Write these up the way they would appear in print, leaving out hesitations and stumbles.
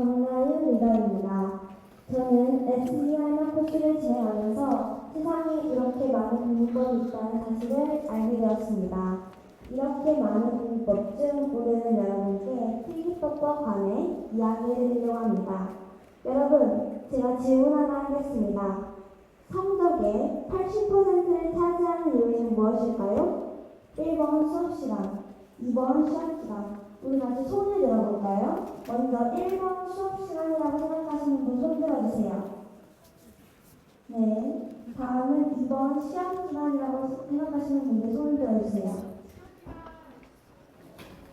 정나윤 리더입니다. 저는 SEI나 코스를 진행하면서 세상에 이렇게 많은 공부법이 있다는 사실을 알게 되었습니다. 이렇게 많은 공부법 중 오늘은 여러분께 필기법과 관해 이야기해 드리려고 합니다. 여러분, 제가 질문 하나 하겠습니다. 성적의 80%를 차지하는 요인은 무엇일까요? 1번 수업시간, 2번 시험시간. 우리 같이 손을 들어볼까요? 먼저 1번 수업시간이라고 생각하시는 분 손 들어주세요. 네. 다음은 2번 시험시간이라고 생각하시는 분들 손 들어주세요.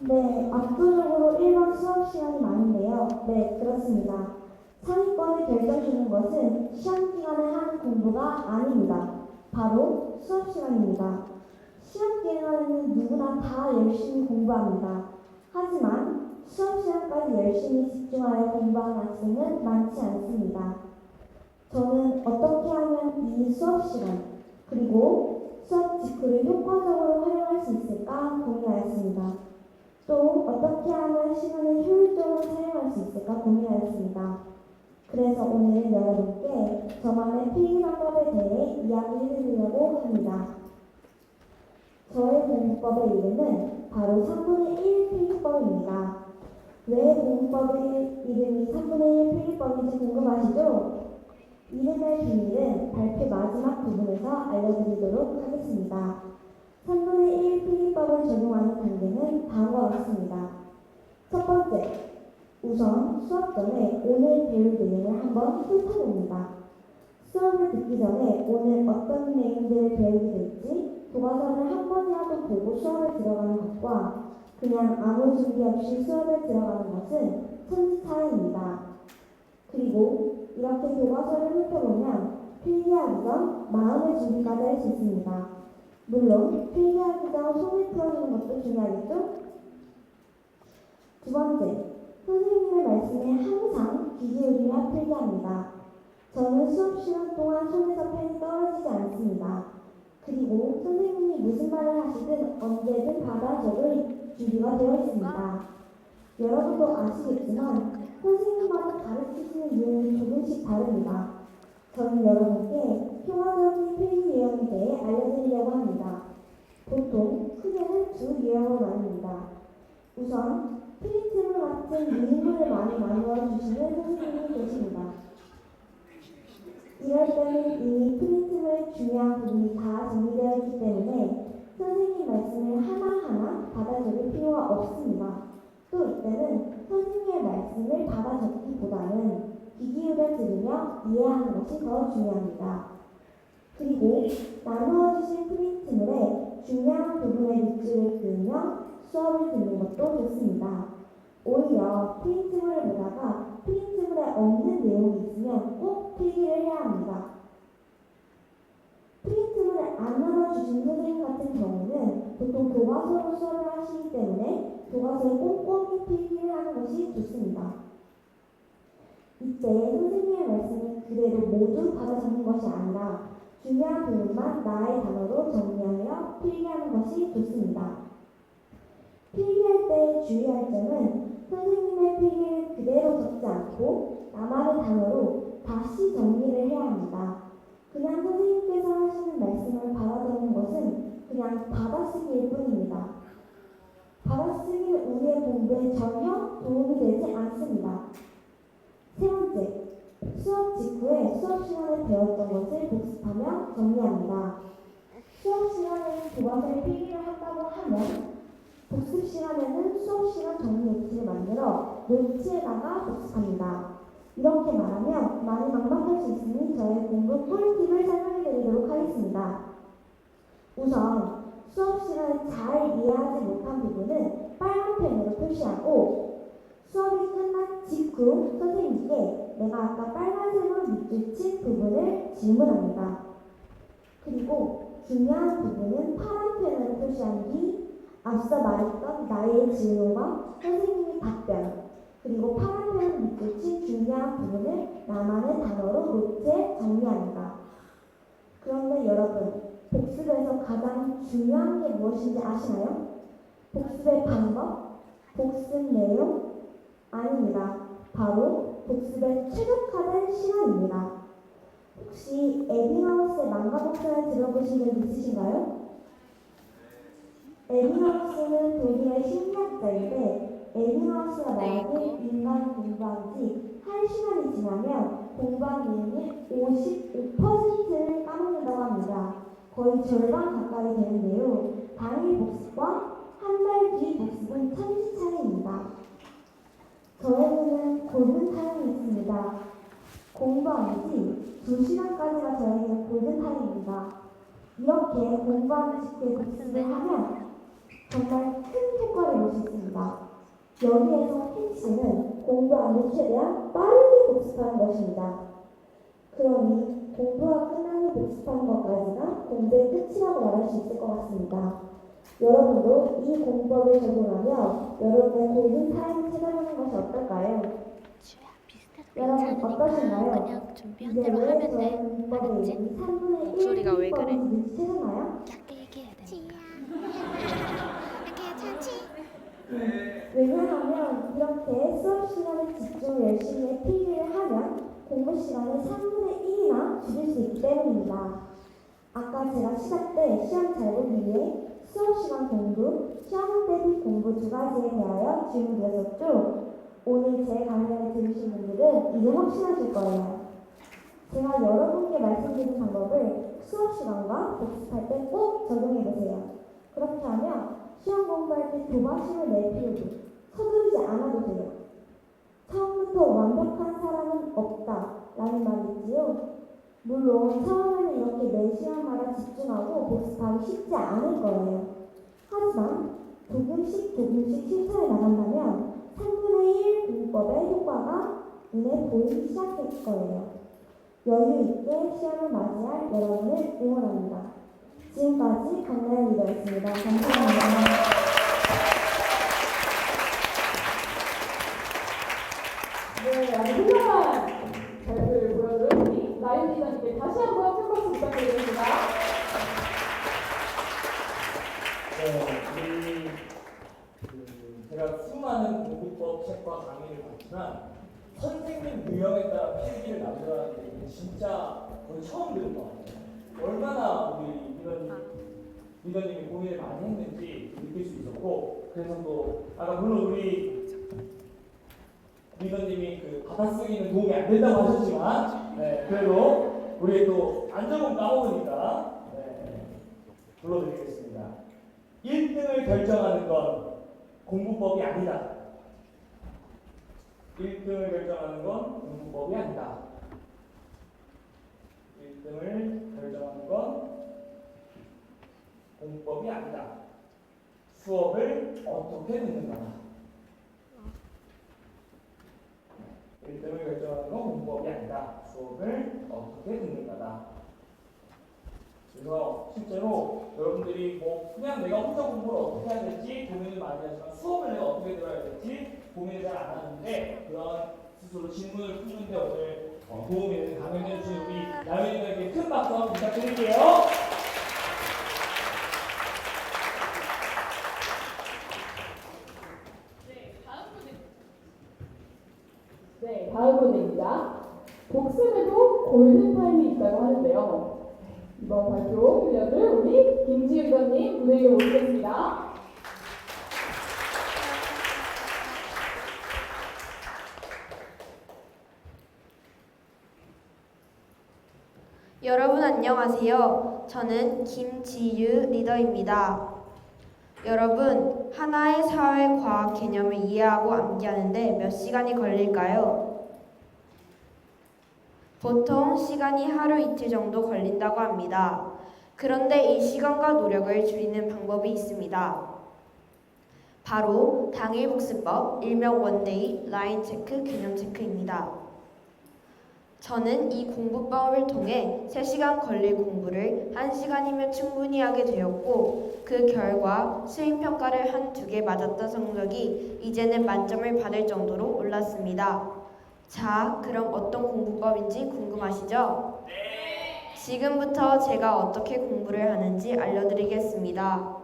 네. 압도적으로 1번 수업시간이 많은데요. 네, 그렇습니다. 상위권을 결정주는 것은 시험기간에 하는 공부가 아닙니다. 바로 수업시간입니다. 시험기간에는 누구나 다 열심히 공부합니다. 하지만 수업시간까지 열심히 집중하여 공부하는 학생은 많지 않습니다. 저는 어떻게 하면 이 수업시간 그리고 수업 직후를 효과적으로 활용할 수 있을까 고민하였습니다. 또 어떻게 하면 시간을 효율적으로 사용할 수 있을까 고민하였습니다. 그래서 오늘은 여러분께 저만의 필기 방법에 대해 이야기해드리려고 합니다. 저의 공부법의 이름은 바로 3분의 1 필기법입니다. 왜 공부법의 이름이 3분의 1 필기법인지 궁금하시죠? 이름의 비밀은 발표 마지막 부분에서 알려드리도록 하겠습니다. 3분의 1 필기법을 적용하는 단계는 다음과 같습니다. 첫 번째, 우선 수업 전에 오늘 배울 내용을 한번 훑어봅니다. 수업을 듣기 전에 오늘 어떤 내용들을 배우게 될지 교과서를 한 번이라도 보고 수업에 들어가는 것과 그냥 아무 준비 없이 수업에 들어가는 것은 천지 차이입니다. 그리고 이렇게 교과서를 훑어보면 필기하기 전 마음의 준비까지 할 수 있습니다. 물론 필기하기 전 손을 풀어주는 것도 중요하겠죠? 두 번째, 선생님의 말씀에 항상 귀 기울이며 필기합니다. 저는 수업 시간 동안 손에서 펜이 떨어지지 않습니다. 그리고 선생님이 무슨 말을 하시든 언제든 받아 적을 준비가 되어 있습니다. 여러분도 아시겠지만 선생님마다 가르치시는 유형이 조금씩 다릅니다. 저는 여러분께 효과적인 필기 유형에 대해 알려드리려고 합니다. 보통 크게는 두 유형으로 나뉩니다. 우선 프린트물 같은 유인물을 많이 나누어 주시는 선생님이 계십니다. 이럴 때는 이미 프린트물의 중요한 부분이 다 정리되어 있기 때문에 선생님 말씀을 하나하나 받아 적을 필요가 없습니다. 또 이때는 선생님의 말씀을 받아 적기보다는 귀 기울여 들으며 이해하는 것이 더 중요합니다. 그리고 나누어 주신 프린트물에 중요한 부분의 밑줄을 그으며 수업을 듣는 것도 좋습니다. 오히려 프린트물을 보다가 프린트물에 없는 내용이 있으면 꼭 필기를 해야 합니다. 프린트물을 안 나눠주신 선생님 같은 경우는 보통 교과서로 수업을 하시기 때문에 교과서에 꼼꼼히 필기를 하는 것이 좋습니다. 이때 선생님의 말씀을 그대로 모두 받아 적는 것이 아니라 중요한 부분만 나의 단어로 정리하여 필기하는 것이 좋습니다. 필기할 때 주의할 점은 선생님의 필기를 그대로 적지 않고 나만의 단어로 다시 정리를 해야 합니다. 그냥 선생님께서 하시는 말씀을 받아 적는 것은 그냥 받아쓰기일 뿐입니다. 받아쓰기는 우리의 공부에 전혀 도움이 되지 않습니다. 세 번째, 수업 직후에 수업 시간에 배웠던 것을 복습하며 정리합니다. 수업 시간에는 교과서에 필기를 한다고 하면 복습 시간에는 수업 시간 정리 노트를 만들어 노트에다가 복습합니다. 이렇게 말하면 많이 막막할 수 있으니 저의 공부 꿀팁을 설명해 드리도록 하겠습니다. 우선 수업 시간에 잘 이해하지 못한 부분은 빨간 펜으로 표시하고 수업이 끝난 직후 선생님께 내가 아까 빨간색으로 밑줄 친 부분을 질문합니다. 그리고 중요한 부분은 파란 펜으로 표시한 뒤 앞서 말했던 나의 질문과 선생님의 답변 그리고 파란 펜으로 밑줄 친 중요한 부분을 나만의 단어로 노트에 정리합니다. 그런데 여러분, 복습에서 가장 중요한 게 무엇인지 아시나요? 복습의 방법, 복습 내용? 아닙니다. 바로 복습에 최적화된 시간입니다. 혹시 에빙하우스의 망가 복사를 들어보신 적 있으신가요? 에빙하우스는 독일의 심리학자인데 에빙하우스가 말하는 인간 공부한 지 1시간이 지나면 공부한 내용의 55%를 까먹는다고 합니다. 거의 절반 가까이 되는데요. 당일 복습과 한 달 뒤 복습은 천지 차이입니다. 저에게는 골든타임이 있습니다. 공부한 지 2시간까지가 저에게는 골든타임입니다. 이렇게 공부하는 식의 복습을 하면 정말 큰 효과를 볼 수 있습니다. 여기에서 핵심은 공부하는 최대한 빠르게 복습하는 것입니다. 그러니 공부가 끝나는 복습하는 것까지가 공부의 끝이라고 말할 수 있을 것 같습니다. 여러분도 이 공법을 적용하며 여러분의 골든타임을 찾아보는 것이 어떨까요? 여러분 어떠신가요? 그냥 준비한 대로 하면 돼. 알았지? 목소리가 왜 그래? 찾았나요? 작게 얘기해야 되니까. 괜찮지? 왜냐하면 이렇게 수업 시간에 집중을 열심히 해 필기를 하면 공부 시간을 3분의 1이나 줄일 수 있기 때문입니다. 아까 제가 시작 때 시험 잘 보기 위해 수업 시간 공부, 시험 대비 공부 두 가지에 대하여 질문드렸었죠. 오늘 제 강연을 들으신 분들은 이제 확신하실 거예요. 제가 여러분께 말씀드린 방법을 수업 시간과 복습할 때 꼭 적용해 보세요. 그렇게 하면 시험 공부할 때 조바심을 낼 필요도, 서두르지 않아도 돼요. 처음부터 완벽한 사람은 없다 라는 말이 있지요. 물론 처음에는 이렇게 매 시간마다 집중하고 복습하기 쉽지 않을 거예요. 하지만 조금씩 실천해 나간다면 3분의 1 공법의 효과가 눈에 보이기 시작할 거예요. 여유 있게 시험을 맞이할 여러분을 응원합니다. 지금까지 강나연 리더였습니다. 감사합니다. 네, 아주 훌륭한 발표를 보여준 우리 나연 리더님께 다시 한번 큰 박수 부탁드리겠습니다. 네, 제가 수많은 공부법 책과 강의를 봤지만 선생님 유형에 따라 필기를 나누라는 게 진짜 거의 처음 들은 것 같아요. 얼마나 우리 리더님이 고민을 많이 했는지 느낄 수 있었고, 그래서 또 아까 물론 우리 리더님이 그 받아쓰기는 도움이 안 된다고 하셨지만, 네, 그래도 우리 또 앉아보면 까먹으니까 불러드리겠습니다. 1등을 결정하는 건 공부법이 아니다. 1등을 결정하는 건 공부법이 아니다. 1등을 결정하는 건 공부법이 아니다. 수업을 어떻게 듣는가다. 1등을 결정하는 건 공부법이 아니다. 수업을 어떻게 듣는가다. 그래서 실제로 여러분들이 뭐 그냥 내가 혼자 공부를 어떻게 해야 될지 고민을 많이 하지만 수업을 내가 어떻게 들어야 될지 고민을 잘 안 하는데, 그런 스스로 질문을 푸는데 오늘 도움이 되는 강연해 주신 우리 나연이들에게 큰 박수 한번 부탁드릴게요. 네, 다음 문제입니다. 복습에도 골든타임이 있다고 하는데요. 이번 발표 들려줄 우리 김지우 리더님 무대 위에 모시겠습니다. 여러분 안녕하세요. 저는 김지유 리더입니다. 여러분, 하나의 사회과학 개념을 이해하고 암기하는데 몇 시간이 걸릴까요? 보통 시간이 하루 이틀 정도 걸린다고 합니다. 그런데 이 시간과 노력을 줄이는 방법이 있습니다. 바로 당일 복습법, 일명 원데이, 라인 체크, 개념 체크입니다. 저는 이 공부법을 통해 3시간 걸릴 공부를 1시간이면 충분히 하게 되었고, 그 결과 수행평가를 한 2개 맞았던 성적이 이제는 만점을 받을 정도로 올랐습니다. 자, 그럼 어떤 공부법인지 궁금하시죠? 네! 지금부터 제가 어떻게 공부를 하는지 알려드리겠습니다.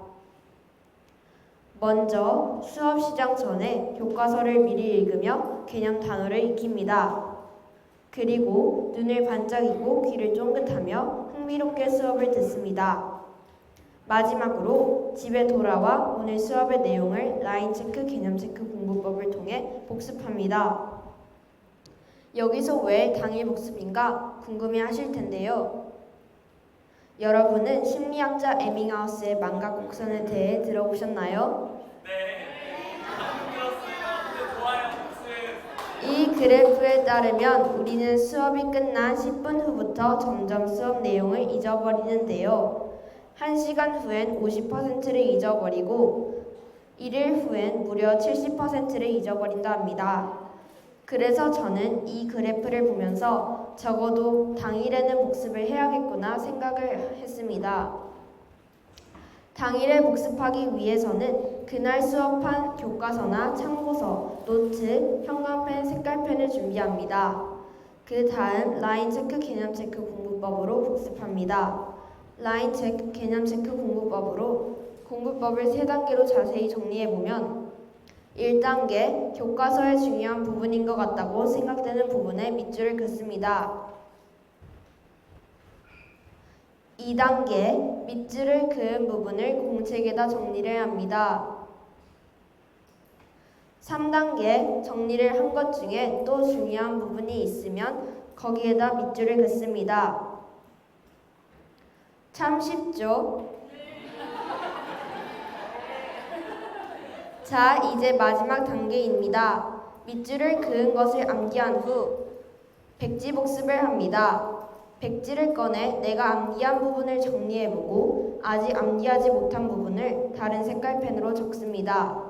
먼저 수업 시작 전에 교과서를 미리 읽으며 개념 단어를 익힙니다. 그리고 눈을 반짝이고 귀를 쫑긋하며 흥미롭게 수업을 듣습니다. 마지막으로 집에 돌아와 오늘 수업의 내용을 라인 체크, 개념 체크 공부법을 통해 복습합니다. 여기서 왜 당일 복습인가 궁금해 하실 텐데요. 여러분은 심리학자 에밍하우스의 망각 곡선에 대해 들어보셨나요? 이 그래프에 따르면 우리는 수업이 끝난 10분 후부터 점점 수업 내용을 잊어버리는데요. 1시간 후엔 50%를 잊어버리고 1일 후엔 무려 70%를 잊어버린다 합니다. 그래서 저는 이 그래프를 보면서 적어도 당일에는 복습을 해야겠구나 생각을 했습니다. 당일에 복습하기 위해서는 그날 수업한 교과서나 참고서, 노트, 형광펜, 색깔펜을 준비합니다. 그 다음 라인 체크, 개념 체크 공부법으로 복습합니다. 라인 체크, 개념 체크 공부법으로 공부법을 3단계로 자세히 정리해보면 1단계, 교과서의 중요한 부분인 것 같다고 생각되는 부분에 밑줄을 긋습니다. 2단계, 밑줄을 그은 부분을 공책에다 정리를 합니다. 3단계, 정리를 한 것 중에 또 중요한 부분이 있으면 거기에다 밑줄을 긋습니다. 참 쉽죠? 자, 이제 마지막 단계입니다. 밑줄을 그은 것을 암기한 후 백지 복습을 합니다. 백지를 꺼내 내가 암기한 부분을 정리해보고 아직 암기하지 못한 부분을 다른 색깔펜으로 적습니다.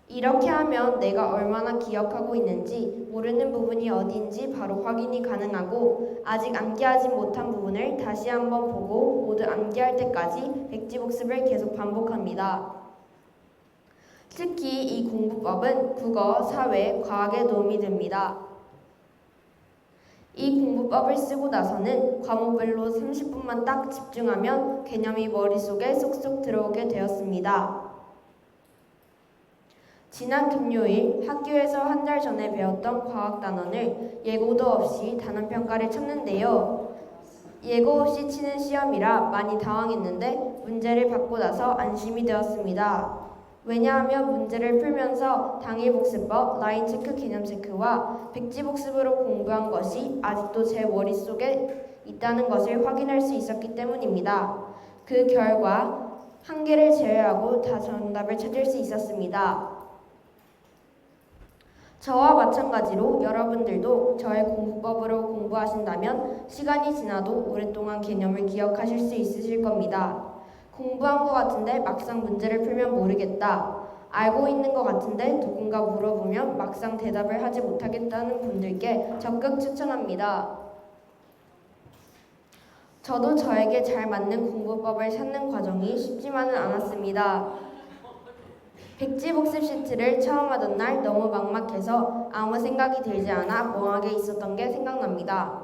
이렇게 하면 내가 얼마나 기억하고 있는지, 모르는 부분이 어디인지 바로 확인이 가능하고 아직 암기하지 못한 부분을 다시 한번 보고 모두 암기할 때까지 백지 복습을 계속 반복합니다. 특히 이 공부법은 국어, 사회, 과학에 도움이 됩니다. 이 공부법을 쓰고 나서는 과목별로 30분만 딱 집중하면 개념이 머릿속에 쏙쏙 들어오게 되었습니다. 지난 금요일 학교에서 한 달 전에 배웠던 과학 단원을 예고도 없이 단원평가를 쳤는데요. 예고 없이 치는 시험이라 많이 당황했는데 문제를 받고 나서 안심이 되었습니다. 왜냐하면 문제를 풀면서 당일 복습법, 라인 체크, 개념 체크와 백지 복습으로 공부한 것이 아직도 제 머릿속에 있다는 것을 확인할 수 있었기 때문입니다. 그 결과 한 개를 제외하고 다 정답을 찾을 수 있었습니다. 저와 마찬가지로 여러분들도 저의 공부법으로 공부하신다면 시간이 지나도 오랫동안 개념을 기억하실 수 있으실 겁니다. 공부한 것 같은데 막상 문제를 풀면 모르겠다. 알고 있는 것 같은데 누군가 물어보면 막상 대답을 하지 못하겠다는 분들께 적극 추천합니다. 저도 저에게 잘 맞는 공부법을 찾는 과정이 쉽지만은 않았습니다. 백지 복습 시트를 처음 하던 날 너무 막막해서 아무 생각이 들지 않아 멍하게 있었던 게 생각납니다.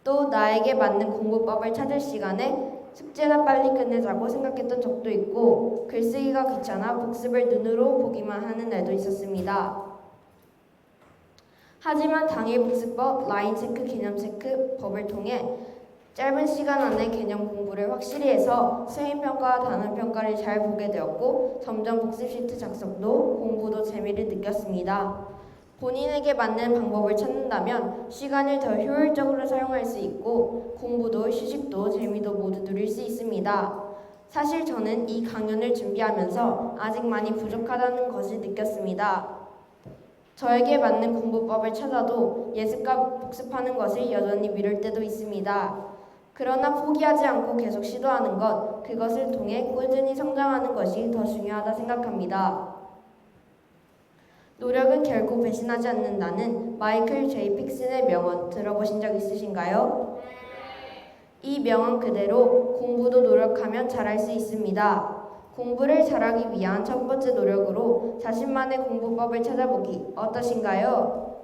또 나에게 맞는 공부법을 찾을 시간에 숙제나 빨리 끝내자고 생각했던 적도 있고 글쓰기가 귀찮아 복습을 눈으로 보기만 하는 날도 있었습니다. 하지만 당일 복습법, 라인 체크, 개념 체크 법을 통해 짧은 시간 안에 개념 공부를 확실히 해서 수행평가와 단원평가를 잘 보게 되었고 점점 복습 시트 작성도 공부도 재미를 느꼈습니다. 본인에게 맞는 방법을 찾는다면 시간을 더 효율적으로 사용할 수 있고 공부도 휴식도 재미도 모두 누릴 수 있습니다. 사실 저는 이 강연을 준비하면서 아직 많이 부족하다는 것을 느꼈습니다. 저에게 맞는 공부법을 찾아도 예습과 복습하는 것을 여전히 미룰 때도 있습니다. 그러나 포기하지 않고 계속 시도하는 것, 그것을 통해 꾸준히 성장하는 것이 더 중요하다 생각합니다. 노력은 결코 배신하지 않는다는 마이클 제이 픽슨의 명언 들어보신 적 있으신가요? 이 명언 그대로 공부도 노력하면 잘할 수 있습니다. 공부를 잘하기 위한 첫 번째 노력으로 자신만의 공부법을 찾아보기 어떠신가요?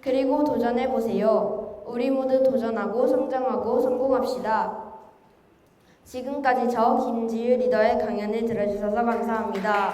그리고 도전해보세요. 우리 모두 도전하고 성장하고 성공합시다. 지금까지 저 김지유 리더의 강연을 들어주셔서 감사합니다.